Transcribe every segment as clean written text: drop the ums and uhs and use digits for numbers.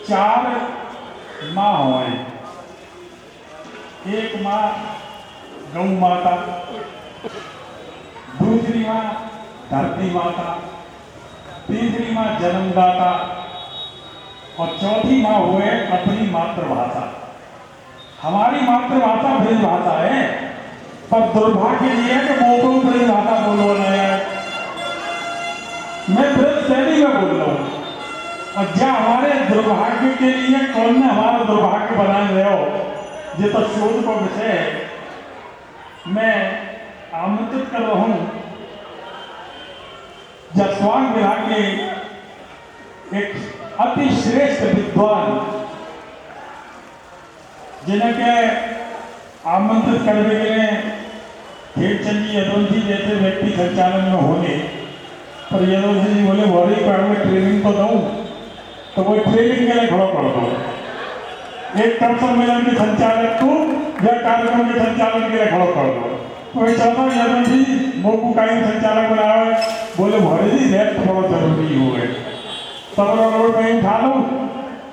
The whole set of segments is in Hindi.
4 माँ हुए। एक माँ गौ माता, दूसरी माँ धरती माता, तीसरी माँ जन्मदाता और चौथी माँ हुए अपनी मातृभाषा। हमारी मातृभाषा ब्रज भाषा है, पर दुर्भाग्य ये है कि वो को ब्रज भाषा बोलो नहीं है। मैं ब्रज शैली में बोल रहा हूँ, और क्या हमारे दुर्भाग्य के लिए कौन ने हमारा दुर्भाग्य बनाए रहे हो, ये तो शोध का विषय है। मैं आमंत्रित कर रहा हूँ जसवान विभाग के एक अति श्रेष्ठ विद्वान जिनके आमंत्रित करने के लिए खेमचंद जी यदुवंशी जैसे व्यक्ति संचालन में होने, पर यदुवंशी जी बोले वही पर मैं ट्रेनिंग तो दूँ, तो वो ट्रेनिंग के लिए खड़ा कर दो। एक कम सम्मेलन के संचालक को या कार्यक्रम के संचालन के लिए खड़ा कर दो। तो ये चाहता यदुवंशी मोकू का ही संचालक बनाओ, बोले भरे जी रेस्ट बहुत जरूरी हो गए, सब लोग कहीं उठा लो,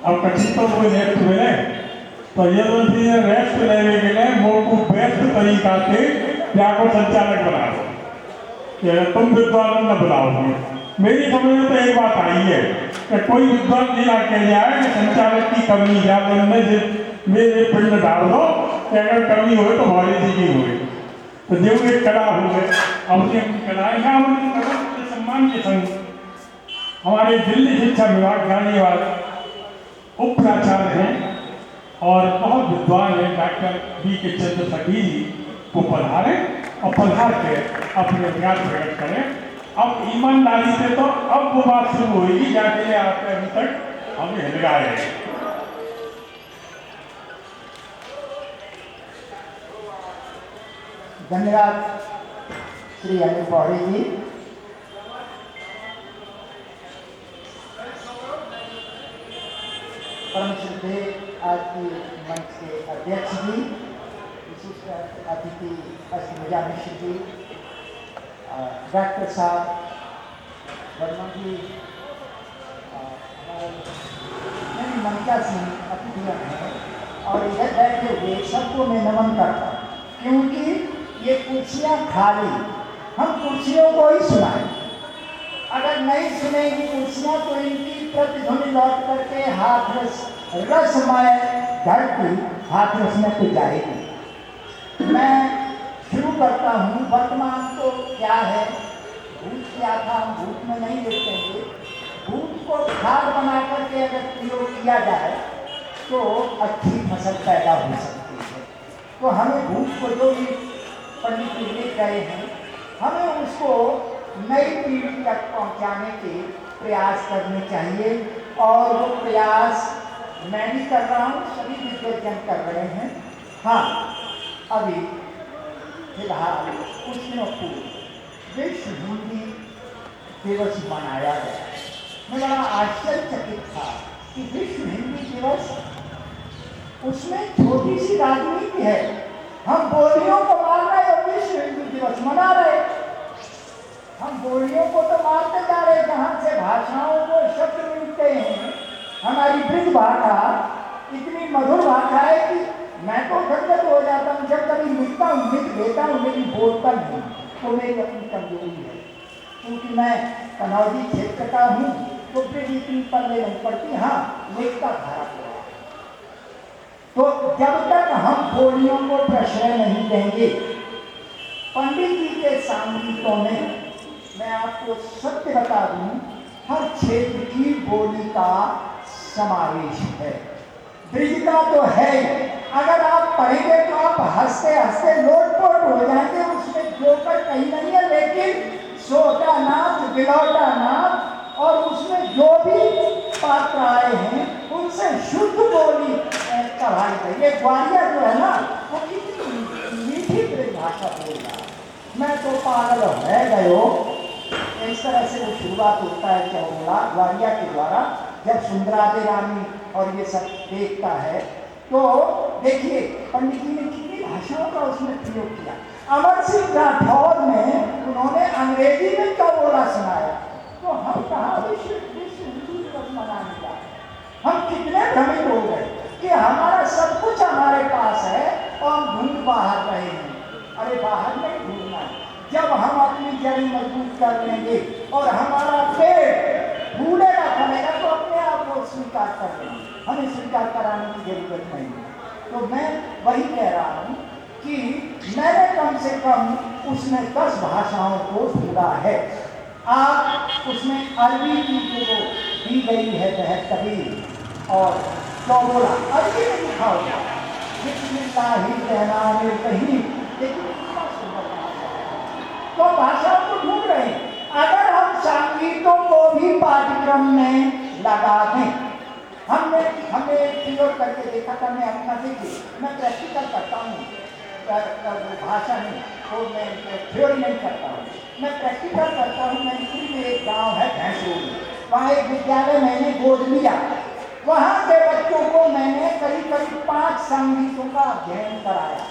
अब कच्ची तो कोई रेस्ट मिले। तो यदुवंशी ने रेस्ट लेने के लिए मोकू बेस्ट तरीका से क्या को संचालक बना दो, तुम विद्वान न बुलाओगे। मेरी समझ में तो एक बात आई है कि कोई विद्वान नहीं आके जाए कि संचालक की कमी या मेरे पिंड डाल दो कि अगर कमी हो तो भारी जी की हुई, तो जो एक कला हो गए अपनी अपनी कलाएं हैं, उनकी कला के सम्मान के संग हमारे दिल्ली शिक्षा विभाग जाने वाले उप प्राचार्य हैं और बहुत विद्वान हैं डॉक्टर बी के चंद्र सखी जी को पधारे और पधार के अपने ज्ञान प्रकट करें। अब ईमानदारी से तो अब वो बात शुरू होगी जाके आपने अभी तक हमें हिलगाए हैं। धन्यवाद श्री अनिल पौड़ी जी। परम श्रद्धेय आज की मंच के अध्यक्ष जी, विशिष्ट अतिथि अष्टभुजा मिश्र जी, डॉक्टर साहब वर्मा जी, हमारे ममता सिंह अतिथियाँ हैं और इधर बैठे हुए सबको मैं नमन करता हूँ, क्योंकि ये कुर्सियाँ खाली, हम कुर्सियों को ही सुनाएं। अगर नहीं सुनेंगी कुर्सियाँ तो इनकी प्रतिध्वनि लौट करके हाथरस रसमय धरती हाथरस में तो जाएगी। मैं शुरू करता हूँ। वर्तमान तो क्या है, भूत क्या था हम भूत में नहीं देखेंगे। भूत को खाद बना करके अगर प्रयोग किया जाए तो अच्छी फसल पैदा हो सकती है। तो हमें भूत को जो भी पंडित जी लिख रहे हैं, हमें उसको नई पीढ़ी तक पहुंचाने के प्रयास करने चाहिए, और वो प्रयास मैं भी कर रहा हूँ, सभी विद्वजन कर रहे हैं। हाँ, अभी फिलहाल कुछ दिनों पूर्व विश्व हिंदी दिवस मनाया गया। मैं बड़ा आश्चर्यचकित था कि विश्व हिंदी दिवस, उसमें छोटी सी राजनीति है। हम बोलियों को मार रहे और विश्व हिंदी दिवस मना रहे। हम बोलियों को तो मारते जा रहे, जहाँ से भाषाओं को शब्द मिलते हैं। हमारी ब्रज भाषा इतनी मधुर भाषा है कि मैं तो गदगद हो जाता हूँ जब कभी लिखता हूँ, लिख लेता हूँ, लेकिन बोलता नहीं। तो मेरी अपनी कमजोरी है, क्योंकि मैं कनौजी क्षेत्र का हूँ, तो फिर इतनी पल्ले नहीं पड़ती। हाँ, लिखता धारा पड़ा। तो जब तक हम बोलियों को प्रश्रय नहीं देंगे, पंडित जी के संगीतों में मैं आपको सत्य बता दूं, हर क्षेत्र की बोली का समावेश है। ब्रिज का तो है, अगर आप पढ़ेंगे तो आप हंसते हंसते लोटपोट हो जाएंगे। उसमें जोकर कहीं नहीं है, लेकिन सोटा नाच, बिलौटा नाच, और उसमें जो भी पात्र आए हैं उनसे शुद्ध बोली कढ़ाई है। ये ग्वालियर जो है ना, वो कितनी मीठी ब्रज भाषा बोल रहा है। मैं तो पागल है गयो। इस तरह से वो शुरुआत होता है चौगुला ग्वालिया के द्वारा, जब सुंदरादे रानी और ये सब देखता है। तो देखिए पंडित जी ने कितनी भाषाओं का उसमें प्रयोग किया। अमर सिंह राठौर ने उन्होंने अंग्रेजी में चौगुला सुनाया। तो हम कहाँ विश्व हिंदी दिवस मनाने का, हम कितने भ्रमित हो गए कि हमारा सब कुछ हमारे पास है और हम ढूंढ बाहर रहे हैं। अरे बाहर नहीं ढूंढना है, जब हम अपनी जड़ी मजबूत कर लेंगे और हमारा पेड़ फूलेगा फलेगा तो अपने आप वो स्वीकार कर लेंगे, हमें स्वीकार कराने की जरूरत नहीं है। तो मैं वही कह रहा हूँ कि मैंने कम से कम उसमें 10 भाषाओं को सुना है। आप उसमें अरबी की जो दी गई है बहतरीन और चौबोला अरबी में लिखा होगा बिस्मिल्लाही कहना में कहीं, लेकिन इतना सुंदर भाषा है। तो भाषा को ढूंढ रहे हैं। अगर हम संगीतों को भी पाठ्यक्रम में लगा दें, हमने प्रयोग करके देखा था। मैं अपना देखिए, मैं प्रैक्टिकल करता हूँ, भाषा नहीं तो मैं थ्योरी नहीं करता हूँ, मैं प्रैक्टिकल करता हूँ। मैनपुरी में एक गांव है भैंसोली, वहाँ एक विद्यालय मैंने गोद लिया। वहाँ के बच्चों को मैंने करीब 5 संगीतों का अध्ययन कराया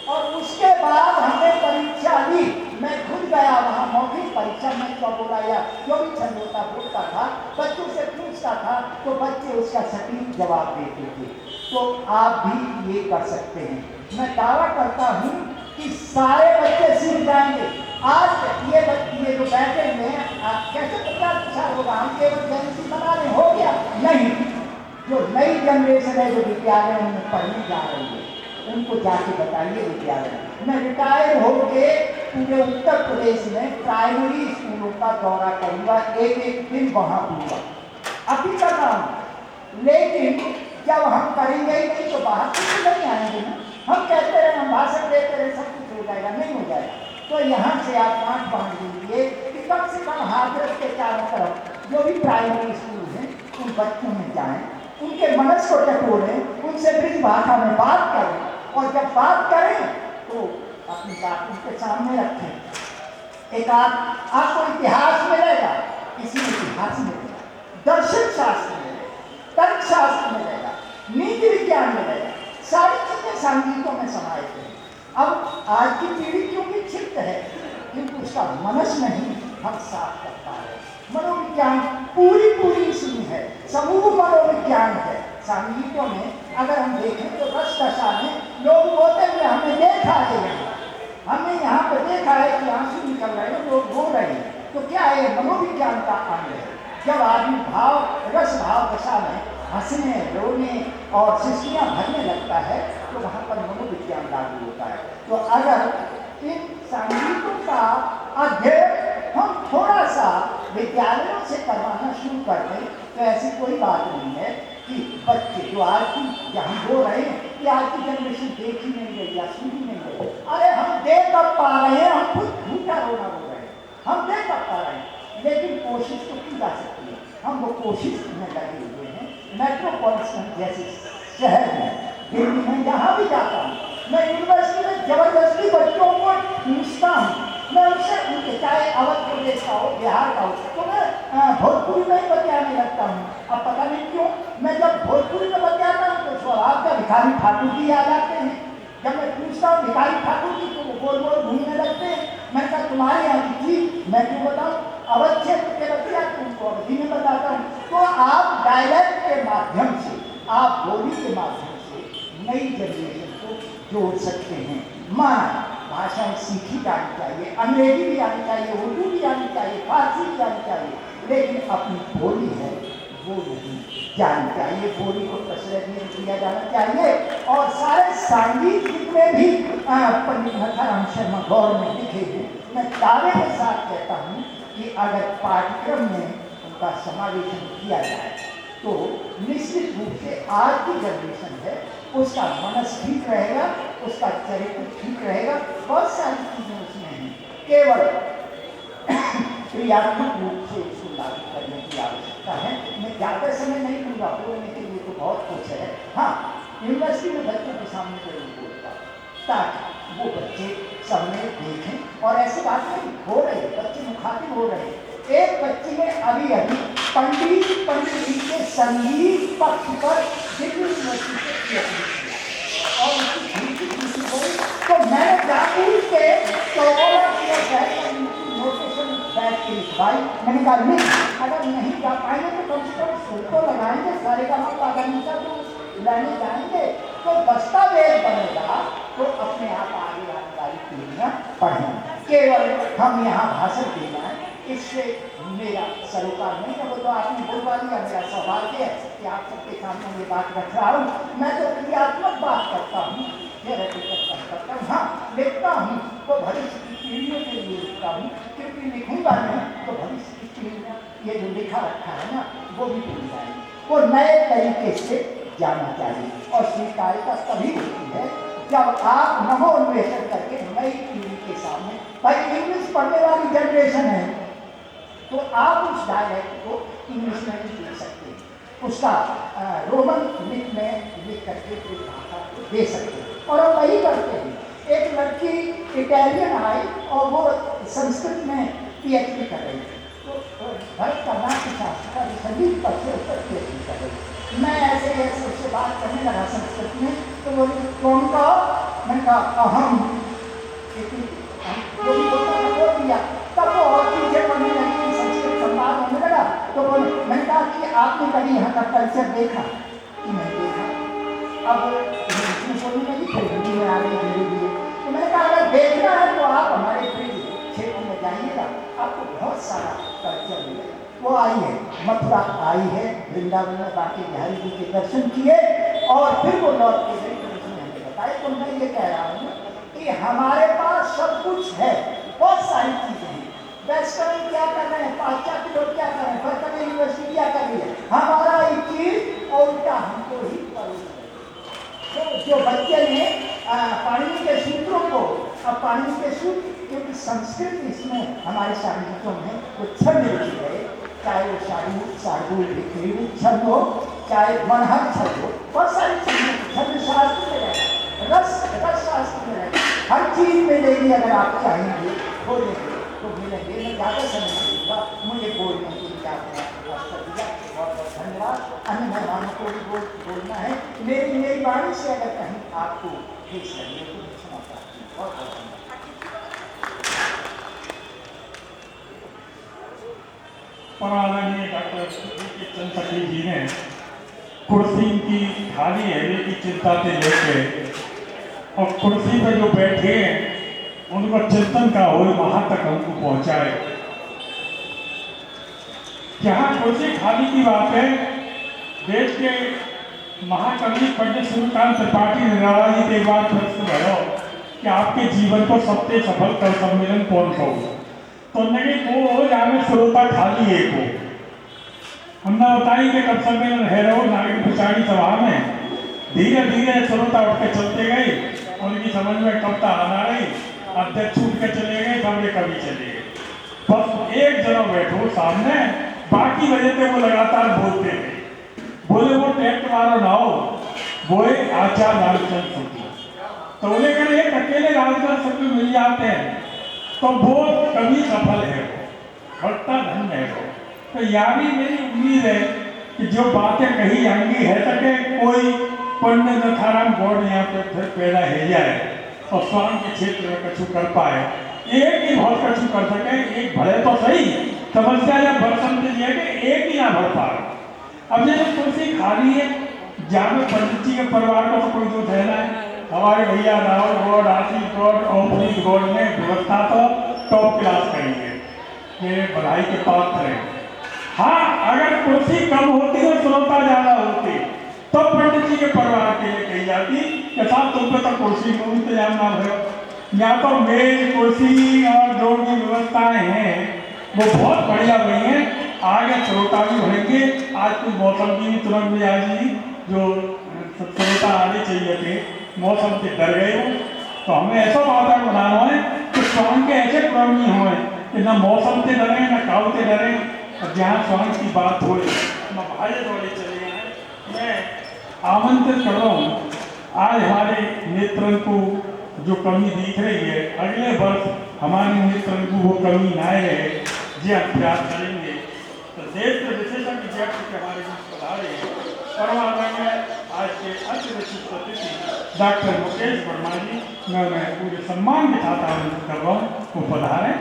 और उसके बाद हमने परीक्षा ली। मैं खुद गया वहाँ मौखिक परीक्षा में चौबोला या जो भी छंद होता बोलता था, बच्चों से पूछता था तो बच्चे उसका सटीक जवाब देते थे। तो आप भी ये कर सकते हैं। मैं दावा करता हूँ कि सारे बच्चे सीख जाएंगे। आज ये जो बैठे हैं कैसे 50 साल होगा, हम केवल जनसी बना रहे, हो गया नहीं। जो नई जनरेशन है जो विद्यालय में पढ़ने जा रही है उनको जाके बताइए विद्यालय। मैं रिटायर होके पूरे उत्तर प्रदेश में प्राइमरी स्कूलों का दौरा करूंगा, एक दिन वहां दूंगा, अभी कर रहा हूं। लेकिन जब हम करेंगे ही नहीं तो बाहर कुछ नहीं आएंगे ना। हम कहते रहे, हम भाषण देते रहे, सब कुछ हो जाएगा, नहीं हो जाएगा। तो यहाँ से आप गांठ बांध लीजिए कि कम से कम हाथरस के चारों तरफ जो भी प्राइमरी स्कूल हैं उन बच्चों में जाएं, उनके मनस को टटोलें, उनसे ब्रिज भाषा में बात करें और जब बात करें तो अपनी बात उनके सामने रखें। एक आपको इतिहास मिलेगा, इसी इतिहास मिलेगा, दर्शन शास्त्र मिलेगा, तर्क शास्त्र मिलेगा, नीति विज्ञान मिलेगा, सारी चीजें संगीतों में समाहित हैं। अब आज की पीढ़ी क्योंकि क्षिप्त है किंतु उसका मनस नहीं हम साफ कर पा रहे। मनोविज्ञान पूरी इसमें है, समूह मनोविज्ञान है संगीतों में। अगर हम देखें तो रस दशा में लोग बोलते हुए हमने देखा है, हमने यहाँ पे देखा है कि आंसू निकल रहे हैं, लोग रो रहे हैं। तो क्या है, मनोविज्ञान का अंग है। जब आदमी रस भाव दशा में हंसने रोने और सृष्टियाँ भरने लगता है तो वहाँ पर मनोविज्ञान लागू होता है। तो अगर इन संगीतों का अध्ययन हम थोड़ा सा विद्यालयों से करवाना शुरू कर दें तो ऐसी कोई बात नहीं है कि बच्चे जो आज की हम हो रहे हैं कि आज की जनरेशन देख ही नहीं गई या सुन ही नहीं गई। अरे हम देख अब पा रहे हैं, हम खुद झूठा रोना रो रहे हैं, हम देख अब पा रहे हैं, लेकिन कोशिश तो की जा सकती है। हम वो कोशिश में लगे हुए हैं। मेट्रोपॉलिटन जैसे शहर में, दिल्ली में, जहाँ भी जाता हूँ मैं यूनिवर्सिटी में जबरदस्ती बच्चों को पूछता हूँ, मैं उनसे उनके चाहे अवध प्रदेश का हो, बिहार का हो, तो मैं भोजपुरी में ही बतियाने लगता हूँ। अब पता नहीं क्यों मैं जब भोजपुरी में बतियाता हूँ तो स्वभाव का भिखारी ठाकुर जी आ जाते हैं। जब मैं पूछता हूँ भिखारी ठाकुर जी तो वो गोल गोल घूमने लगते हैं। मैं कहा तुम्हारे यहाँ की चीज मैं क्यों बताऊँ, अवध क्षेत्र के बतिया तुमको अवधि में बताता हूँ। तो आप डायलेक्ट के माध्यम से, आप बोली के माध्यम से नई जनरेशन को जोड़ सकते हैं। माना भाषाएं सीखी जानी चाहिए, अंग्रेजी भी आनी चाहिए, उर्दू भी आनी चाहिए, फारसी भी आनी चाहिए, लेकिन अपनी बोली है वो नहीं जानी चाहिए। बोली को प्रश्रय दिया जाना चाहिए। और सारे संगीत जितने भी पंडित नथाराम शर्मा गौर में लिखे हैं, मैं दावे के साथ कहता हूँ कि अगर पाठ्यक्रम में उनका समावेशन किया जाए तो निश्चित रूप से आज की जनरेशन है उसका मनस ठीक रहेगा, उसका चरित्र ठीक रहेगा। बहुत सारी चीजें उसमें हैं, केवल क्रियात्मक रूप से उसको लागू करने की आवश्यकता है। मैं ज़्यादा समय नहीं दूंगा, बोलने के लिए तो बहुत कुछ है। हाँ, यूनिवर्सिटी में बच्चों के सामने जरूर बोलता ताकि वो बच्चे सामने देखें। और ऐसी बात नहीं हो रही, बच्चे मुखातिब हो रहे। एक बच्चे ने अभी पंडित जी के संगीत पक्ष पर दिल्ली यूनिवर्सिटी से PhD किया और उसकी तो मैंने जाकर के नोटेशन बैठ के लिखवाई। मैंने कहा नहीं, अगर नहीं जा पाएंगे तो कम से कम सुर तो लगाएंगे, सारे का पाबंदी लाने जाएंगे तो दस्तावेज बनेगा, तो अपने आप आगे आने वाली पीढ़ियाँ पढ़ेंगी। केवल हम यहाँ भाषण देना है, इससे मेरा सरोकार नहीं है। वो तो आपने बोलवा दिया, मेरा सौभाग्य है कि आप सबके सामने ये बात रख रहा हूँ। मैं तो क्रियात्मक बात करता हूँ, करता हूँ। हाँ, लिखता हूँ तो भविष्य की पीढ़ियों के लिए लिखता हूँ, क्योंकि लिखूंगा नहीं तो भविष्य की पीढ़ियाँ ये जो लिखा रखा है ना, वो भी भूल जाएगी। वो नए तरीके से जाना चाहिए, और स्वीकार्यता तभी होती है जब आप नवोन्वेषण करके नई पीढ़ी के सामने, भाई इंग्लिश पढ़ने वाली जनरेशन है तो आप उस डायलेक्ट को इंग्लिश में भी लिख सकते हैं, उसका रोमन लिख में लिख करके उस भाषा को दे सकते हैं, और हम वही करते हैं। एक लड़की इटालियन आई और वो संस्कृत में पीएचडी कर रही थी, तो भरत का नाट्य शास्त्र का संगीत पर से उत्तर पीएचडी कर रही थी। मैं ऐसे ऐसे उससे बात करने लगा संस्कृत में, तो वो कौन का, मैंने कहा अहम, जो भी बोलता था बोल दिया। तब वो और चीजें पढ़ने लगी, संस्कृत संवाद होने लगा, तो बोले, मैंने कहा कि आपने कभी यहाँ का कल्चर देखा कि नहीं देखा। अब बोलने लगी, फिर हिंदी में आ गई धीरे धीरे। तो मैंने कहा अगर देखना है तो आप हमारे क्षेत्र में जाइएगा, आपको बहुत सारा कल्चर मिलेगा। वो आई है, मथुरा आई है, वृंदावन में बाकी बिहारी जी के दर्शन किए, और फिर वो लौट के गई, तो उसने हमें बताया। तो मैं ये कह रहा हूँ कि हमारे पास सब कुछ है, बहुत सारी चीजें हैं। वेस्टर्न क्या कर रहे हैं, पाश्चात्य लोग क्या कर रहे हैं, बर्कले यूनिवर्सिटी क्या कर रही है, हमारा एक चीज और उल्टा हमको ही परोस रहे। तो जो बच्चे ने पाणिनि के सूत्रों को, अब पाणिनि के सूत्र, क्योंकि संस्कृत इसमें हमारे साहित्यों में वो छंद लिखे गए, चाहे वो शार्दूल छंद हो, चाहे मनहर छंद हो, बहुत सारी चीजें छंद शास्त्र में रहेगा, रस शास्त्र में रहेगा, हर चीज मिलेगी। अगर आप चाहेंगे बोलेंगे तो मिलेंगे। मैं ज़्यादा समय नहीं दूंगा, मुझे बोलने के लिए आपने अवसर दिया, बहुत बहुत धन्यवाद। अन्य मेहमानों को भी बोलना है। मेरी वाणी से अगर कहीं आपको ठेस लगे तो मैं क्षमा चाहती हूँ। बहुत बहुत धन्यवाद। आदरणीय डॉक्टर चंद्रशेखर जी ने कुर्सी की खाली रहने की चिंता से लेके और कुर्सी पर जो बैठे हैं उनको चिंतन का हो वहां तक हमको पहुंचाए। जहां कुर्सी खाली की बात है, देश के महाकवि पंडित सूर्यकांत त्रिपाठी निराला जी एक बार प्रश्न भरो कि आपके जीवन को सबसे सफल कवि सम्मेलन कौन सा हो, तो वो जहाँ में श्रोता खाली एक हो। हमने बताई कि कवि सम्मेलन है रहो नागरिक पिछाड़ी सभा में, धीरे धीरे श्रोता उठ के चलते गए, उनकी समझ में कविता आना रही, अध्यक्ष उठ के चले गए, सामने कवि चले गए, बस एक जगह बैठो सामने, बाकी वजह से वो लगातार बोलते गए। बोले वो टेक्ट मारो ना हो, वो एक आचार्य लालचंद शुक्ल, तो बोले अगर एक अकेले लालचंद शुक्ल मिल जाते हैं तो वो कवि सफल है, भक्ता धन्य है। तो यानी मेरी उम्मीद है कि जो बातें कही जाएंगी है सके कोई पुण्य नथाराम गौड़ यहाँ पे फिर पैदा है जाए और स्वामी के क्षेत्र में कछु कर पाए, एक ही बहुत कछु कर सके, एक भरे तो सही। समस्या जब भर समझ है कि एक ही ना भर पाए। अब जैसे कुर्सी खाली है, जहाँ में पंडित जी के परिवार को तो कोई जो है ना, हमारे भैया राहुल गौड़, आशीष गौड़, अमृत गौड़ ने व्यवस्था तो टॉप क्लास करेंगे, ये बधाई के पात्र हैं। हाँ, अगर कुर्सी कम होती और श्रोता ज्यादा होती तो पंडित जी के परिवार के लिए कही जाती कि साहब तुम पे तो कुर्सी को इंतजाम ना भयो, यहाँ तो मेज कुर्सी और जो भी व्यवस्थाएं हैं वो बहुत बढ़िया हुई हैं, आगे श्रोता भी बढ़ेंगे। आज कुछ मौसम की भी तुरंत मिजाजी जो श्रोता आने चाहिए थे, मौसम से डर गए हो, तो हमें ऐसा वातावरण बनाना है कि स्वामी के ऐसे क्रम नहीं हुए कि न मौसम से डरे न काल से डरे, और जहाँ स्वामी की बात हो न भाई दौड़े चले गए। मैं आमंत्रित कर रहा हूँ, आज हमारे नेत्रन को जो कमी दिख रही है, अगले वर्ष हमारे नेत्रन को वो कमी ना रहे, ये हम प्रयास करेंगे। तो देश के विशेषज्ञ व्यक्ति के हमारे बीच पधारे परमात्मा आज के अति विशिष्ट अतिथि डॉक्टर मुकेश वर्मा जी, मैं उन्हें पूरे सम्मान के साथ आमंत्रित कर रहा हूँ, वो पधारें।